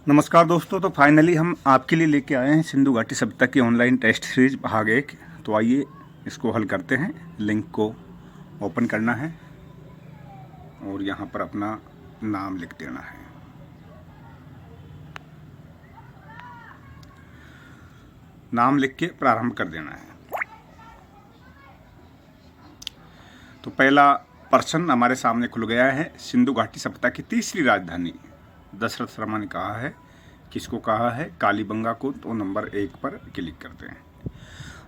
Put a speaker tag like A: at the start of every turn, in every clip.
A: नमस्कार दोस्तों। तो फाइनली हम आपके लिए लेके आए हैं सिंधु घाटी सभ्यता की ऑनलाइन टेस्ट सीरीज भाग 1। तो आइए इसको हल करते हैं। लिंक को ओपन करना है और यहाँ पर अपना नाम लिख देना है। नाम लिख के प्रारंभ कर देना है। तो पहला प्रश्न हमारे सामने खुल गया है। सिंधु घाटी सभ्यता की तीसरी राजधानी दशरथ शर्मा ने कहा है। किसको कहा है? कालीबंगा को। तो नंबर 1 पर क्लिक करते हैं।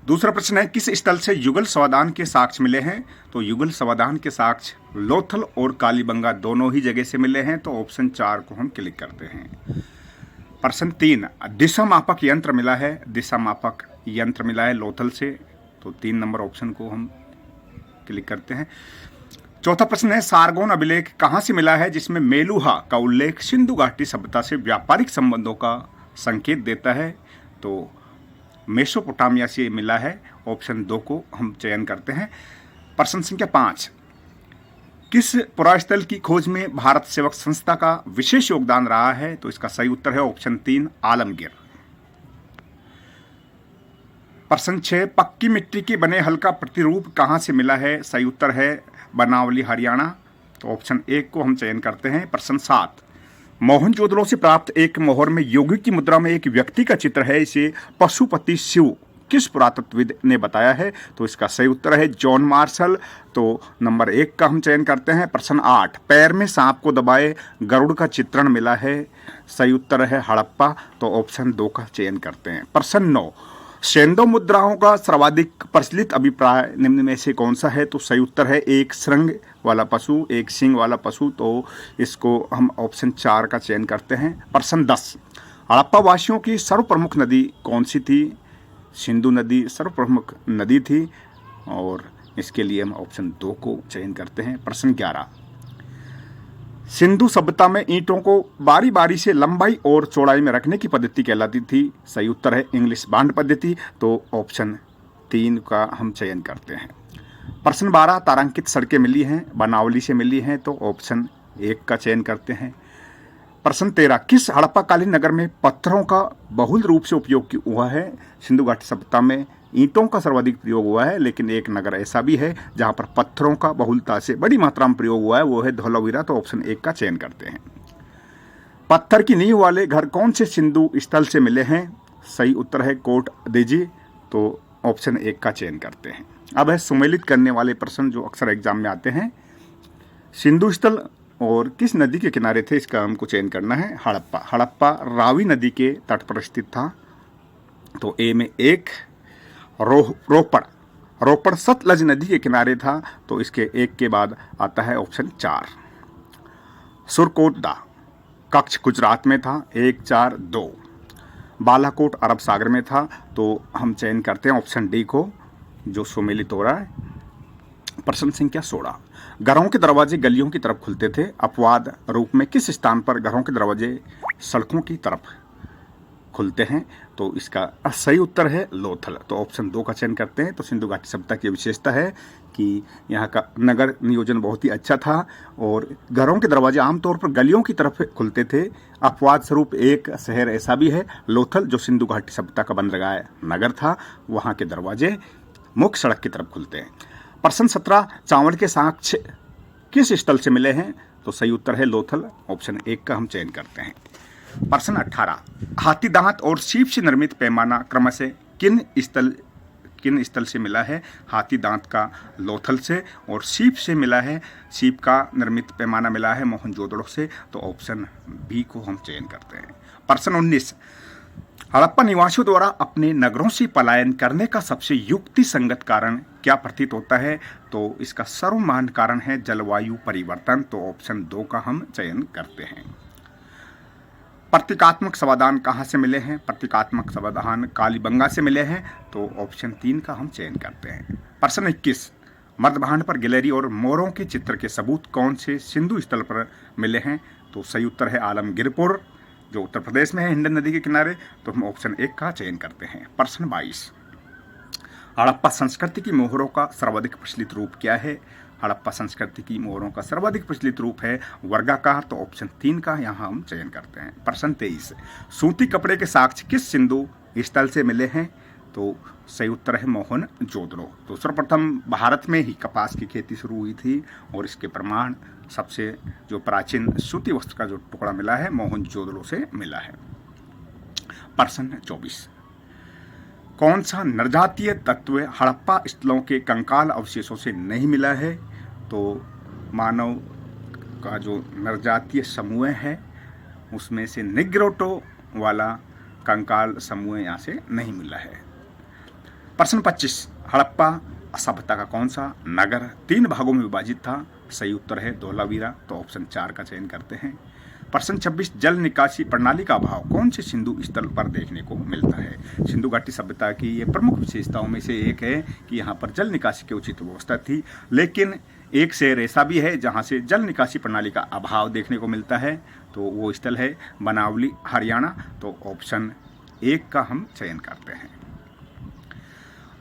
A: दूसरा प्रश्न है, किस स्थल से युगल समाधान के साक्ष्य मिले हैं? तो युगल समाधान के साक्ष्य लोथल और कालीबंगा दोनों ही जगह से मिले हैं। तो ऑप्शन 4 को हम क्लिक करते हैं। प्रश्न 3, दिशा मापक यंत्र मिला है। दिशा मापक यंत्र मिला है लोथल से। तो 3 नंबर ऑप्शन को हम क्लिक करते हैं। चौथा प्रश्न है, सारगोन अभिलेख कहां से मिला है जिसमें मेलुहा का उल्लेख सिंधु घाटी सभ्यता से व्यापारिक संबंधों का संकेत देता है? तो मेसोपोटामिया से मिला है। ऑप्शन 2 को हम चयन करते हैं। प्रश्न संख्या 5, किस पुरास्थल की खोज में भारत सेवक संस्था का विशेष योगदान रहा है? तो इसका सही उत्तर है ऑप्शन 3, आलमगीर। प्रश्न 6, पक्की मिट्टी के बने हल का प्रतिरूप कहां से मिला है? सही उत्तर है बनावली, हरियाणा। तो ऑप्शन 1 को हम चयन करते हैं। प्रश्न 7, मोहनजोदड़ो से प्राप्त एक मोहर में योगी की मुद्रा में एक व्यक्ति का चित्र है। इसे पशुपति शिव किस पुरातत्वविद ने बताया है? तो इसका सही उत्तर है जॉन मार्शल। तो नंबर 1 का हम चयन करते हैं। प्रश्न 8, पैर में सांप को दबाए गरुड़ का चित्रण मिला है। सही उत्तर है हड़प्पा। तो ऑप्शन 2 का चयन करते हैं। प्रश्न 9, सेंधो मुद्राओं का सर्वाधिक प्रचलित अभिप्राय निम्न में से कौन सा है? तो सही उत्तर है एक श्रृंग वाला पशु, एक सिंह वाला पशु। तो इसको हम ऑप्शन 4 का चयन करते हैं। प्रश्न 10, हड़प्पा वासियों की सर्वप्रमुख नदी कौन सी थी? सिंधु नदी सर्वप्रमुख नदी थी और इसके लिए हम ऑप्शन 2 को चयन करते हैं। प्रश्न 11, सिंधु सभ्यता में ईंटों को बारी बारी से लंबाई और चौड़ाई में रखने की पद्धति कहलाती थी। सही उत्तर है इंग्लिश बांड पद्धति। तो ऑप्शन 3 का हम चयन करते हैं। प्रश्न 12, तारांकित सड़कें मिली हैं, बनावली से मिली हैं। तो ऑप्शन 1 का चयन करते हैं। प्रश्न 13, किस हड़प्पाकालीन नगर में पत्थरों का बहुल रूप से उपयोग हुआ है? सिंधु घाटी सभ्यता में ईंटों का सर्वाधिक प्रयोग हुआ है, लेकिन एक नगर ऐसा भी है जहां पर पत्थरों का बहुलता से बड़ी मात्रा में प्रयोग हुआ है, वो है धौलावीरा। तो ऑप्शन 1 का चयन करते हैं। पत्थर की नींव वाले घर कौन से सिंधु स्थल से मिले हैं? सही उत्तर है कोट देजी। तो ऑप्शन 1 का चयन करते हैं। अब है सुमेलित करने वाले प्रश्न जो अक्सर एग्जाम में आते हैं। सिंधु स्थल और किस नदी के किनारे थे, इसका हमको चयन करना है। हड़प्पा। हड़प्पा रावी नदी के तट पर स्थित था। तो ए में 1, रोपड़ सतलज नदी के किनारे था। तो इसके 1 के बाद आता है ऑप्शन 4। सुरकोटदा कच्छ गुजरात में था। 1, 4, 2। बालाकोट अरब सागर में था। तो हम चयन करते हैं ऑप्शन डी को जो सुमेलित हो रहा है। प्रश्न संख्या 16, घरों के दरवाजे गलियों की तरफ खुलते थे। अपवाद रूप में किस स्थान पर घरों के दरवाजे सड़कों की तरफ खुलते हैं? तो इसका सही उत्तर है लोथल। तो ऑप्शन 2 का चयन करते हैं। तो सिंधु घाटी सभ्यता की विशेषता है कि यहाँ का नगर नियोजन बहुत ही अच्छा था और घरों के दरवाजे आमतौर पर गलियों की तरफ खुलते थे। अपवाद स्वरूप एक शहर ऐसा भी है लोथल जो सिंधु घाटी सभ्यता का बंदरगाह नगर था, वहाँ के दरवाजे मुख्य सड़क की तरफ खुलते हैं। प्रश्न 17, चावल के साक्ष्य किस स्थल से मिले हैं? तो सही उत्तर है लोथल। ऑप्शन 1 का हम चयन करते हैं। प्रश्न 18, हाथी दांत और सीप से निर्मित पैमाना क्रमशः किन स्थल से मिला है? हाथी दांत का लोथल से और सीप से मिला है, सीप का निर्मित पैमाना मिला है मोहनजोदड़ो से। तो ऑप्शन बी को हम चयन करते हैं। प्रश्न 19, हड़प्पा निवासियों द्वारा अपने नगरों से पलायन करने का सबसे युक्ति संगत कारण क्या प्रतीत होता है? तो इसका सर्वमान्य कारण है जलवायु परिवर्तन। तो ऑप्शन 2 का हम चयन करते हैं। प्रतीकात्मक समाधान कहाँ से मिले हैं? प्रतीकात्मक समाधान कालीबंगा से मिले हैं। तो ऑप्शन 3 का हम चयन करते हैं। प्रश्न 21, मर्दभांड पर गिलहरी और मोरों के चित्र के सबूत कौन से सिंधु स्थल पर मिले हैं? तो सही उत्तर है आलमगीरपुर जो उत्तर प्रदेश में है हिंडन नदी के किनारे। तो हम ऑप्शन 1 का चयन करते हैं। प्रश्न 22, हड़प्पा संस्कृति की मोहरों का सर्वाधिक प्रचलित रूप क्या है? हड़प्पा संस्कृति की मोहरों का सर्वाधिक प्रचलित रूप है वर्गाकार, तो ऑप्शन 3 का यहाँ हम चयन करते हैं। प्रश्न 23, सूती कपड़े के साक्ष्य किस सिंधु स्थल से मिले हैं? तो सही उत्तर है मोहनजोदड़ो। तो सर्वप्रथम भारत में ही कपास की खेती शुरू हुई थी और इसके प्रमाण सबसे जो प्राचीन सूती वस्त्र का जो टुकड़ा मिला है मोहनजोदड़ो से मिला है। प्रश्न 24, कौन सा नरजातीय तत्व हड़प्पा स्थलों के कंकाल अवशेषों से नहीं मिला है? तो मानव का जो नरजातीय समूह है उसमें से निग्रोटो वाला कंकाल समूह यहाँ से नहीं मिला है। प्रश्न 25, हड़प्पा सभ्यता का कौन सा नगर 3 भागों में विभाजित था? सही उत्तर है धोलावीरा, तो ऑप्शन 4 का चयन करते हैं। प्रश्न 26, जल निकासी प्रणाली का अभाव कौन से सिंधु स्थल पर देखने को मिलता है? सिंधु घाटी सभ्यता की ये प्रमुख विशेषताओं में से एक है कि यहाँ पर जल निकासी की उचित व्यवस्था थी, लेकिन एक शहर ऐसा भी है जहाँ से जल निकासी प्रणाली का अभाव देखने को मिलता है, तो वो स्थल है बनावली, हरियाणा, तो ऑप्शन 1 का हम चयन करते हैं।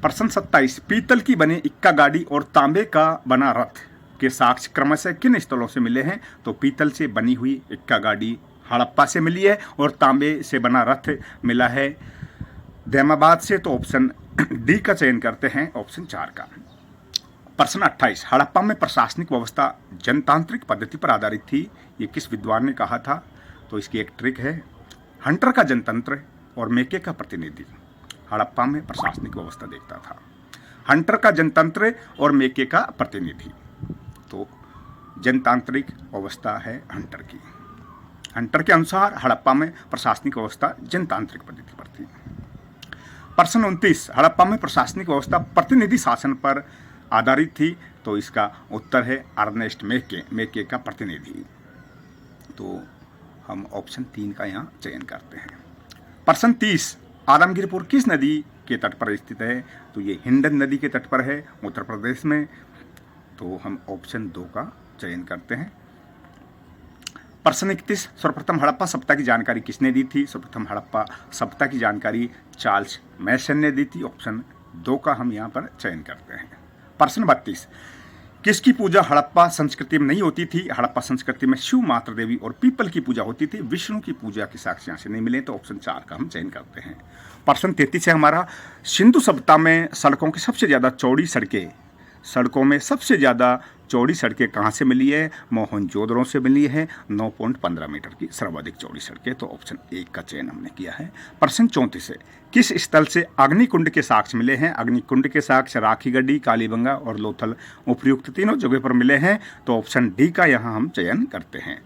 A: प्रश्न 27, पीतल की बनी इक्का गाड़ी और तांबे का बना रथ के साक्ष्य क्रमशः किन स्थलों से मिले हैं? तो पीतल से बनी हुई इक्का गाड़ी हड़प्पा से मिली है और तांबे से बना रथ मिला है दैमाबाद से, तो ऑप्शन डी का चयन करते हैं, ऑप्शन 4 का। प्रश्न 28, हड़प्पा में प्रशासनिक व्यवस्था जनतांत्रिक पद्धति पर आधारित थी, ये किस विद्वान ने कहा था? तो इसकी एक ट्रिक है, हंटर का जनतंत्र और मेके का प्रतिनिधि हड़प्पा में प्रशासनिक व्यवस्था देखता था। हंटर का जनतंत्र और मेके का प्रतिनिधि, तो जनतांत्रिक व्यवस्था है हंटर की। हंटर के अनुसार हड़प्पा में प्रशासनिक व्यवस्था जनतांत्रिक पद्धति पर थी। प्रश्न 29, हड़प्पा में प्रशासनिक व्यवस्था प्रतिनिधि शासन पर आधारित थी, तो इसका उत्तर है अर्नेस्ट मेके का प्रतिनिधि, तो हम ऑप्शन 3 का यहाँ चयन करते हैं। प्रश्न 30, आलमगीरपुर किस नदी के तट पर स्थित है? तो ये हिंडन नदी के तट पर है उत्तर प्रदेश में, तो हम ऑप्शन 2 का चयन करते हैं। प्रश्न 31, सर्वप्रथम हड़प्पा सभ्यता की जानकारी किसने दी थी? सर्वप्रथम हड़प्पा सभ्यता की जानकारी चार्ल्स मैसन ने दी थी, ऑप्शन 2 का हम यहाँ पर चयन करते हैं। प्रश्न 32, किसकी पूजा हड़प्पा संस्कृति में नहीं होती थी? हड़प्पा संस्कृति में शिव मात्र देवी और पीपल की पूजा होती थी, विष्णु की पूजा के साक्ष्य यहाँ से नहीं मिले, तो ऑप्शन 4 का हम चयन करते हैं। प्रश्न 33 है हमारा, सिंधु सभ्यता में सड़कों की सबसे ज़्यादा चौड़ी सड़कें चौड़ी सड़कें कहाँ से मिली है? मोहनजोदड़ो से मिली है, 9.15 मीटर की सर्वाधिक चौड़ी सड़कें, तो ऑप्शन 1 का चयन हमने किया है। प्रश्न 34 है, किस स्थल से अग्निकुंड के साक्ष्य मिले हैं? अग्निकुंड के साक्ष्य राखीगढ़ी, कालीबंगा और लोथल उपयुक्त तीनों जगह पर मिले हैं, तो ऑप्शन डी का यहाँ हम चयन करते हैं।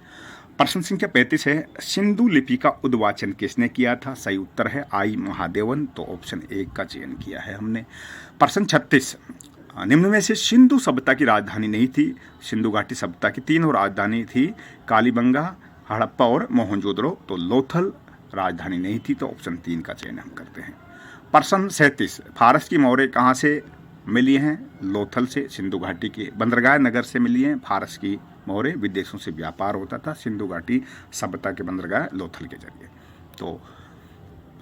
A: प्रश्न संख्या 35 है, सिंधु लिपि का उद्वाचन किसने किया था? सही उत्तर है आई महादेवन, तो ऑप्शन 1 का चयन किया है हमने। प्रश्न 36, निम्न में से सिंधु सभ्यता की राजधानी नहीं थी? सिंधु घाटी सभ्यता की 3 राजधानी थी, कालीबंगा, हड़प्पा और मोहनजोदड़ो, तो लोथल राजधानी नहीं थी, तो ऑप्शन 3 का चयन हम करते हैं। प्रश्न 37, फारस की मोहरें कहाँ से मिली हैं? लोथल से, सिंधु घाटी के बंदरगाह नगर से मिली हैं फारस की मोहरें, विदेशों से व्यापार होता था सिंधु घाटी सभ्यता के बंदरगाह लोथल के जरिए, तो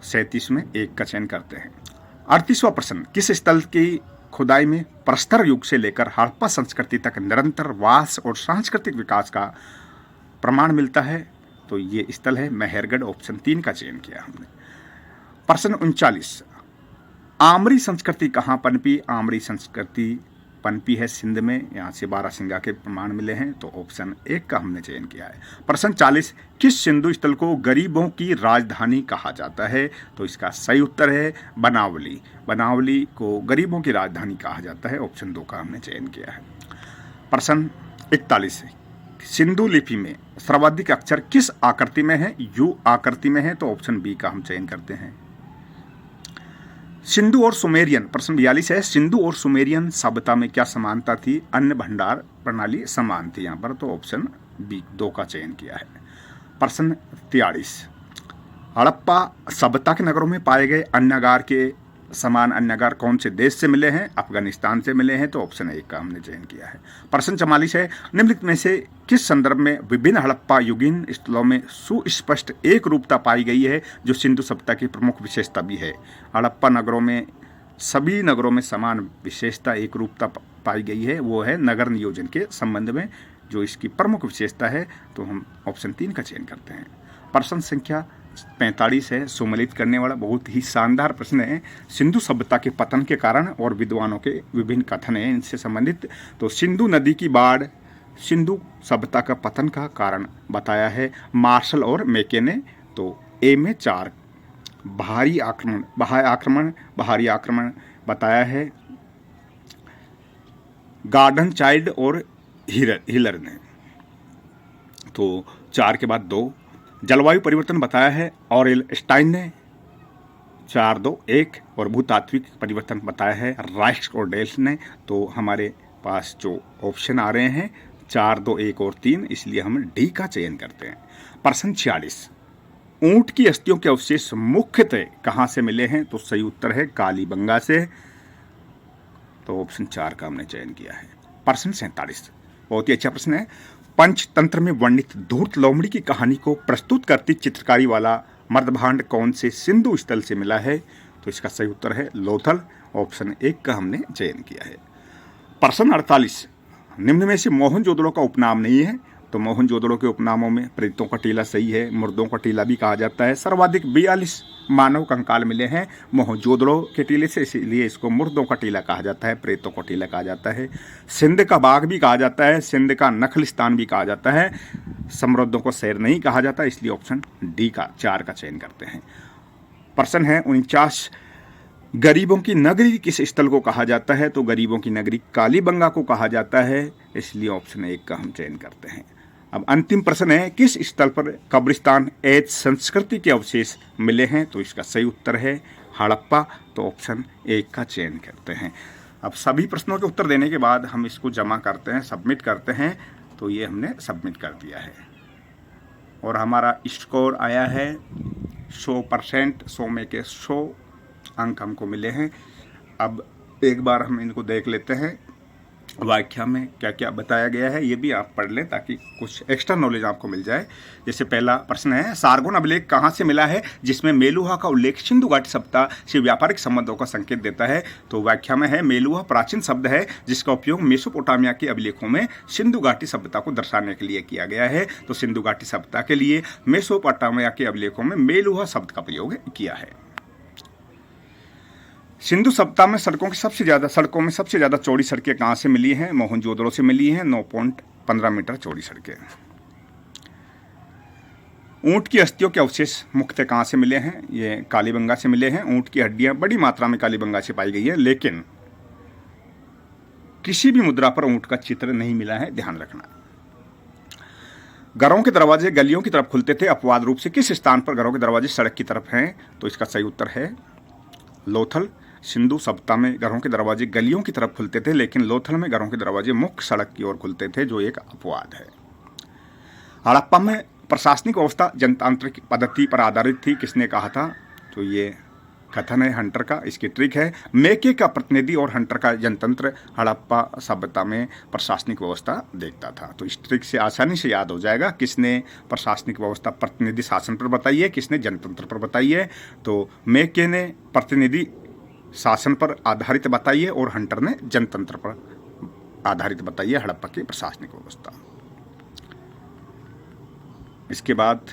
A: 37 में 1 का चयन करते हैं। 38वां प्रश्न, किस स्थल की खुदाई में प्रस्तर युग से लेकर हड़प्पा संस्कृति तक निरंतर वास और सांस्कृतिक विकास का प्रमाण मिलता है? तो ये स्थल है मेहरगढ़, ऑप्शन 3 का चयन किया हमने। प्रश्न 39, आमरी संस्कृति कहाँ पनपी? आमरी संस्कृति पनपी है सिंध में, यहाँ से बारासिंगा के प्रमाण मिले हैं, तो ऑप्शन 1 का हमने चयन किया है। प्रश्न 40, किस सिंधु स्थल को गरीबों की राजधानी कहा जाता है? तो इसका सही उत्तर है बनावली। बनावली को गरीबों की राजधानी कहा जाता है, ऑप्शन 2 का हमने चयन किया है। प्रश्न 41, सिंधु लिपि में सर्वाधिक अक्षर किस आकृति में है? यू आकृति में है, तो ऑप्शन बी का हम चयन करते हैं। सिंधु और सुमेरियन, प्रश्न 42 है, सिंधु और सुमेरियन सभ्यता में क्या समानता थी? अन्न भंडार प्रणाली समान थी यहाँ पर, तो ऑप्शन बी 2 का चयन किया है। प्रश्न 43, हड़प्पा सभ्यता के नगरों में पाए गए अन्नागार के समान अन्नागार कौन से देश से मिले हैं? अफगानिस्तान से मिले हैं, तो ऑप्शन 1 का हमने चयन किया है। प्रश्न 44 है, निम्नलिखित में से किस संदर्भ में विभिन्न हड़प्पा युगीन स्थलों में सुस्पष्ट एक रूपता पाई गई है जो सिंधु सभ्यता की प्रमुख विशेषता भी है? हड़प्पा नगरों में सभी नगरों में समान विशेषता एक रूपता पाई गई है वो है नगर नियोजन के संबंध में, जो इसकी प्रमुख विशेषता है। तो हम ऑप्शन 3 का चयन करते हैं। प्रश्न संख्या 45 है, सुमेलित करने वाला बहुत ही शानदार प्रश्न है। सिंधु सभ्यता के पतन के कारण और विद्वानों के विभिन्न कथन हैं इनसे संबंधित। तो सिंधु नदी की बाढ़ सिंधु सभ्यता का पतन का कारण बताया है मार्शल और मेके ने। तो ए में 4 बाहरी आक्रमण बताया है गार्डन चाइल्ड और हिलर ने। तो 4 के बाद 2 जलवायु परिवर्तन बताया है ऑरेल स्टाइन ने। 4, 2, 1 और भूतात्विक परिवर्तन बताया है राइट्स और डेल्स ने। तो हमारे पास जो ऑप्शन आ रहे हैं 4, 2, 1 और 3, इसलिए हम डी का चयन करते हैं। प्रश्न 46 ऊंट की अस्थियों के अवशेष मुख्यतः कहां से मिले हैं? तो सही उत्तर है कालीबंगा से। तो ऑप्शन 4 का हमने चयन किया है। प्रश्न 47 बहुत ही अच्छा प्रश्न है। पंचतंत्र में वर्णित धूर्त लोमड़ी की कहानी को प्रस्तुत करती चित्रकारी वाला मर्दभांड कौन से सिंधु स्थल से मिला है? तो इसका सही उत्तर है लोथल। ऑप्शन 1 का हमने चयन किया है। प्रश्न 48 निम्न में से मोहनजोदड़ो का उपनाम नहीं है। तो मोहनजोदड़ो के उपनामों में प्रेतों का टीला सही है, मुर्दों का टीला भी कहा जाता है। सर्वाधिक 42 मानव कंकाल मिले हैं मोहनजोदड़ो के टीले से, इसीलिए इसको मुर्दों का टीला कहा जाता है, प्रेतों का टीला कहा जाता है। सिंध का बाग भी कहा जाता है, सिंध का नखलिस्तान भी कहा जाता है। समृद्धों को शहर नहीं कहा जाता, इसलिए ऑप्शन डी का 4 का चयन करते हैं। प्रश्न है 49 गरीबों की नगरी किस स्थल को कहा जाता है? तो गरीबों की नगरी कालीबंगा को कहा जाता है, इसलिए ऑप्शन 1 का हम चयन करते हैं। अब अंतिम प्रश्न है किस स्थल पर कब्रिस्तान एज संस्कृति के अवशेष मिले हैं? तो इसका सही उत्तर है हड़प्पा। तो ऑप्शन 1 का चयन करते हैं। अब सभी प्रश्नों के उत्तर देने के बाद हम इसको जमा करते हैं, सबमिट करते हैं। तो ये हमने सबमिट कर दिया है और हमारा स्कोर आया है 100%। 100 में के 100 अंक हमको मिले हैं। अब एक बार हम इनको देख लेते हैं, व्याख्या में क्या क्या बताया गया है ये भी आप पढ़ लें ताकि कुछ एक्स्ट्रा नॉलेज आपको मिल जाए। जैसे पहला प्रश्न है सारगोन अभिलेख कहाँ से मिला है जिसमें मेलुहा का उल्लेख सिंधु घाटी सभ्यता से व्यापारिक संबंधों का संकेत देता है? तो व्याख्या में है मेलुहा प्राचीन शब्द है जिसका उपयोग मेसोपोटामिया के अभिलेखों में सिंधु घाटी सभ्यता को दर्शाने के लिए किया गया है। तो सिंधु घाटी सभ्यता के लिए मेसोपोटामिया के अभिलेखों में मेलुहा शब्द का प्रयोग किया है। सिंधु सभ्यता में सड़कों में सबसे ज्यादा चौड़ी सड़कें कहां से मिली हैं? मोहनजोदड़ो से मिली हैं, 9.15 मीटर चौड़ी सड़कें। ऊंट की अस्थियों के अवशेष मुख्यतः कहां से मिले हैं? ये कालीबंगा से मिले हैं। ऊंट की हड्डियां बड़ी मात्रा में कालीबंगा से पाई गई है, लेकिन किसी भी मुद्रा पर ऊंट का चित्र नहीं मिला है, ध्यान रखना। घरों के दरवाजे गलियों की तरफ खुलते थे, अपवाद रूप से किस स्थान पर घरों के दरवाजे सड़क की तरफ हैं? तो इसका सही उत्तर है लोथल। सिंधु सभ्यता में घरों के दरवाजे गलियों की तरफ खुलते थे, लेकिन लोथल में घरों के दरवाजे मुख्य सड़क की ओर खुलते थे, जो एक अपवाद है। हड़प्पा में प्रशासनिक व्यवस्था जनतांत्रिक पद्धति पर आधारित थी, किसने कहा था? तो ये कथन है हंटर का। इसकी ट्रिक है मेके का प्रतिनिधि और हंटर का जनतंत्र हड़प्पा सभ्यता में प्रशासनिक व्यवस्था देखता था। तो इस ट्रिक से आसानी से याद हो जाएगा किसने प्रशासनिक व्यवस्था प्रतिनिधि शासन पर बताई है, किसने जनतंत्र पर बताई है। तो मेके ने प्रतिनिधि शासन पर आधारित बताई है और हंटर ने जनतंत्र पर आधारित बताई है हड़प्पा की प्रशासनिक व्यवस्था। इसके बाद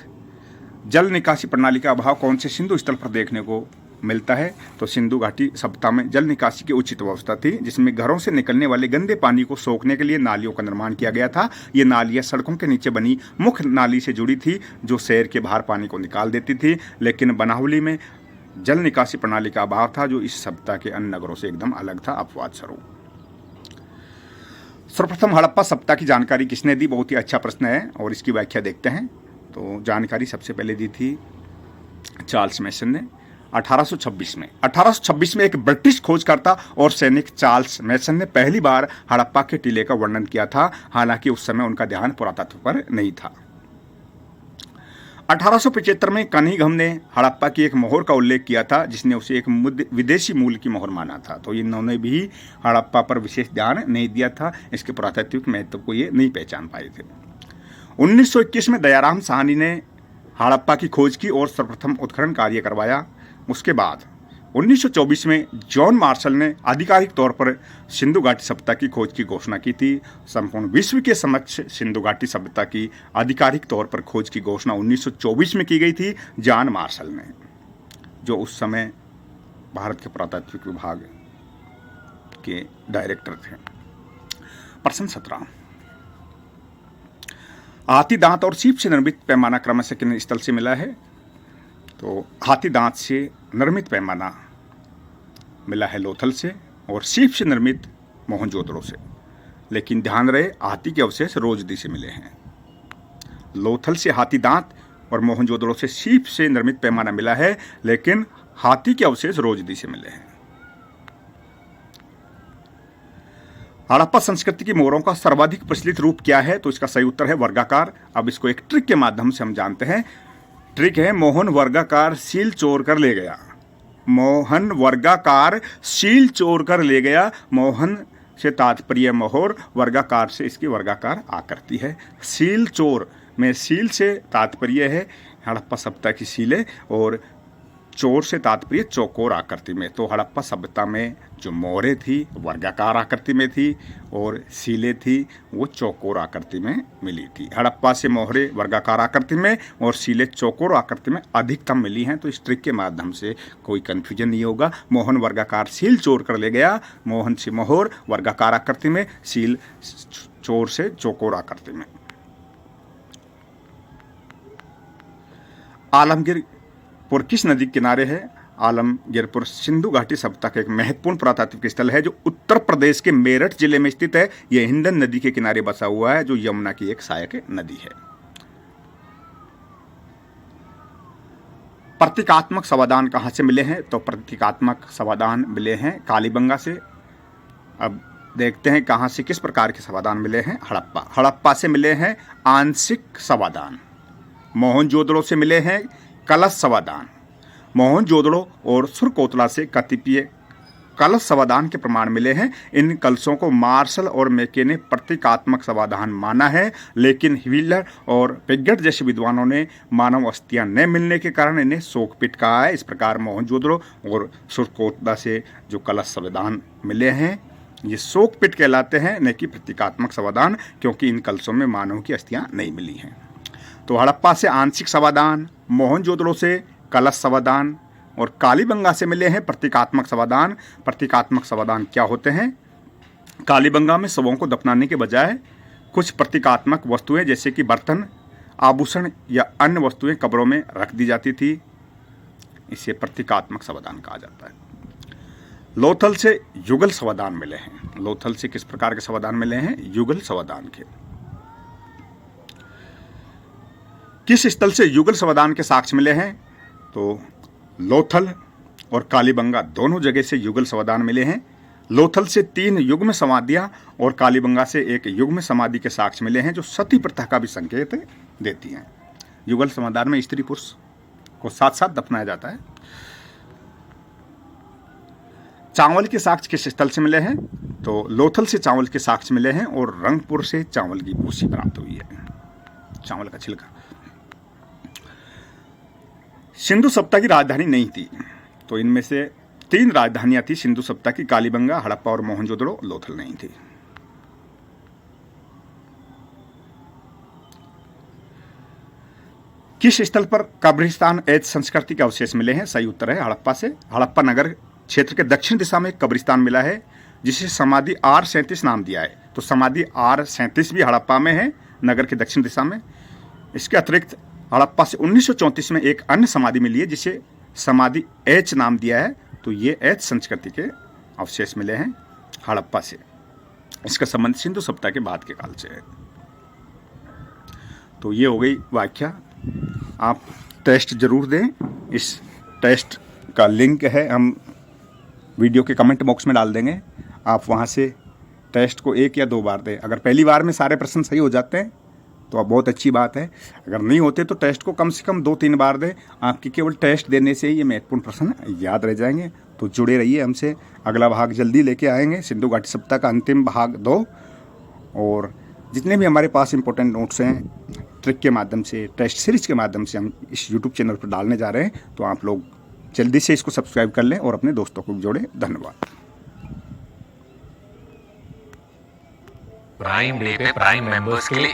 A: जल निकासी प्रणाली का अभाव कौन से सिंधु स्थल पर देखने को मिलता है? तो सिंधु घाटी सभ्यता में जल निकासी की उचित व्यवस्था थी, जिसमें घरों से निकलने वाले गंदे पानी को सोखने के लिए नालियों का निर्माण किया गया था। ये नालियां सड़कों के नीचे बनी मुख्य नाली से जुड़ी थी, जो शहर के बाहर पानी को निकाल देती थी। लेकिन बनावली में जल निकासी प्रणाली का अभाव था, जो इस सभ्यता के अन्य नगरों से एकदम अलग था, अपवाद स्वरूप। सर्वप्रथम हड़प्पा सभ्यता की जानकारी किसने दी? बहुत ही अच्छा प्रश्न है और इसकी व्याख्या देखते हैं। तो जानकारी सबसे पहले दी थी चार्ल्स मैसन ने 1826 में एक ब्रिटिश खोजकर्ता और सैनिक चार्ल्स मैसन ने पहली बार हड़प्पा के टीले का वर्णन किया था। हालांकि उस समय उनका ध्यान पुरातत्व पर नहीं था। 1875 में कनिंघम ने हड़प्पा की एक मोहर का उल्लेख किया था, जिसने उसे एक विदेशी मूल की मोहर माना था। तो इन्होंने भी हड़प्पा पर विशेष ध्यान नहीं दिया था, इसके पुरातात्विक महत्व को ये नहीं पहचान पाए थे। 1921 में दयाराम साहनी ने हड़प्पा की खोज की और सर्वप्रथम उत्खनन कार्य करवाया। उसके बाद 1924 में जॉन मार्शल ने आधिकारिक तौर पर सिंधु घाटी सभ्यता की खोज की घोषणा की थी। संपूर्ण विश्व के समक्ष सिंधु घाटी सभ्यता की आधिकारिक तौर पर खोज की घोषणा 1924 में की गई थी जॉन मार्शल ने, जो उस समय भारत के पुरातात्विक विभाग के डायरेक्टर थे। प्रश्न 17, हाथी दांत और सीप से निर्मित पैमाना क्रमशः किन स्थल से मिला है? तो हाथी दांत से निर्मित पैमाना मिला है लोथल से और सीप से निर्मित मोहनजोदड़ो से। लेकिन ध्यान रहे, हाथी के अवशेष रोजदी से मिले हैं। लोथल से हाथी दांत और मोहनजोदड़ो से सीप से निर्मित पैमाना मिला है, लेकिन हाथी के अवशेष रोजदी से मिले हैं। हड़प्पा संस्कृति की मोहरों का सर्वाधिक प्रचलित रूप क्या है? तो इसका सही उत्तर है वर्गाकार। अब इसको एक ट्रिक के माध्यम से हम जानते हैं। ट्रिक है, मोहन वर्गाकार सील चोर कर ले गया। मोहन वर्गाकार सील चोर कर ले गया। मोहन से तात्पर्य मोहर, वर्गाकार से इसकी वर्गाकार आकृति है। सील चोर में सील से तात्पर्य है हड़प्पा सभ्यता की सीलें, और चोर से तात्पर्य चौकोर आकृति में। तो हड़प्पा सभ्यता में जो मोहरें थी वर्गाकार आकृति में थी और सीलें थी वो चौकोर आकृति में मिली थी। हड़प्पा से मोहरें वर्गाकार आकृति में और सीलें चौकोर आकृति में अधिकतम मिली हैं। तो इस ट्रिक के माध्यम से कोई कन्फ्यूजन नहीं होगा। मोहन वर्गाकार सील चोर कर ले गया। मोहन से मोहर वर्गाकार आकृति में, सील चोर से चौकोर आकृति में। आलमगीरपुर किस नदी के किनारे है? आलमगीरपुर सिंधु घाटी सभ्यता का एक महत्वपूर्ण पुरातात्विक स्थल है जो उत्तर प्रदेश के मेरठ जिले में स्थित है। यह हिंडन नदी के किनारे बसा हुआ है, जो यमुना की एक सहायक नदी है। प्रतीकात्मक समाधान कहां से मिले हैं? तो प्रतीकात्मक समाधान मिले हैं कालीबंगा से। अब देखते हैं कहां से किस प्रकार के समाधान मिले हैं। हड़प्पा से मिले हैं आंशिक समाधान। मोहनजोदड़ो से मिले हैं कलश समाधान। मोहनजोदड़ो और सुरकोतला से कतिपय कलश समाधान के प्रमाण मिले हैं। इन कलशों को मार्शल और मैके ने प्रतीकात्मक समाधान माना है, लेकिन व्हीलर और पिगट जैसे विद्वानों ने मानव अस्थियां न मिलने के कारण इन्हें शोकपीठ कहा है। इस प्रकार मोहनजोदड़ो और सुरकोतला से जो कलश समाधान मिले हैं ये शोकपीठ कहलाते हैं, न कि प्रतीकात्मक समाधान, क्योंकि इन कलशों में मानव की अस्थियां नहीं मिली हैं। तो हड़प्पा से आंशिक समाधान, मोहनजोदड़ो से कलश समाधान और कालीबंगा से मिले हैं प्रतीकात्मक समाधान। प्रतीकात्मक समाधान क्या होते हैं? कालीबंगा में शवों को दफनाने के बजाय कुछ प्रतीकात्मक वस्तुएं जैसे कि बर्तन, आभूषण या अन्य वस्तुएं कब्रों में रख दी जाती थी। इसे प्रतीकात्मक समाधान कहा जाता है। लोथल से युगल समाधान मिले हैं। लोथल से किस प्रकार के समाधान मिले हैं? युगल समाधान के। किस स्थल से युगल समाधान के साक्ष्य मिले हैं? तो लोथल और कालीबंगा दोनों जगह से युगल समाधान मिले हैं। लोथल से 3 युग्म समाधियां और कालीबंगा से 1 युग्म समाधि के साक्ष्य मिले हैं, जो सती प्रथा का भी संकेत देती हैं। युगल समाधान में स्त्री पुरुष को साथ साथ दफनाया जाता है। चावल के साक्ष्य किस स्थल से मिले हैं? तो लोथल से चावल के साक्ष्य मिले हैं और रंगपुर से चावल की भूसी प्राप्त हुई है, चावल का छिलका। सिंधु सभ्यता की राजधानी नहीं थी, तो इनमें से 3 राजधानियां थी सिंधु सभ्यता की, कालीबंगा, हड़प्पा और मोहनजोदड़ो। लोथल नहीं थी। किस स्थल पर कब्रिस्तान एज संस्कृति के अवशेष मिले हैं? सही उत्तर है हड़प्पा से। हड़प्पा नगर क्षेत्र के दक्षिण दिशा में एक कब्रिस्तान मिला है जिसे समाधि R37 नाम दिया है। तो समाधि R37 भी हड़प्पा में है, नगर के दक्षिण दिशा में। इसके अतिरिक्त हड़प्पा से 1934 में एक अन्य समाधि मिली है जिसे समाधि H नाम दिया है। तो ये H संस्कृति के अवशेष मिले हैं हड़प्पा से। इसका संबंध सिंधु सभ्यता के बाद के काल से है। तो ये हो गई व्याख्या। आप टेस्ट जरूर दें। इस टेस्ट का लिंक है हम वीडियो के कमेंट बॉक्स में डाल देंगे। आप वहाँ से टेस्ट को 1 या 2 बार दें। अगर पहली बार में सारे प्रश्न सही हो जाते हैं तो अब बहुत अच्छी बात है। अगर नहीं होते तो टेस्ट को कम से कम 2-3 बार दें। आपकी केवल टेस्ट देने से ही ये महत्वपूर्ण प्रश्न याद रह जाएंगे। तो जुड़े रहिए हमसे। अगला भाग जल्दी लेके आएंगे, सिंधु घाटी सभ्यता का अंतिम भाग 2। और जितने भी हमारे पास इंपॉर्टेंट नोट्स हैं ट्रिक के माध्यम से, टेस्ट सीरीज के माध्यम से हम इस यूट्यूब चैनल पर डालने जा रहे हैं। तो आप लोग जल्दी से इसको सब्सक्राइब कर लें और अपने दोस्तों को भी जोड़ें। धन्यवाद।
B: प्राइम डे पे प्राइम मेंबर्स के लिए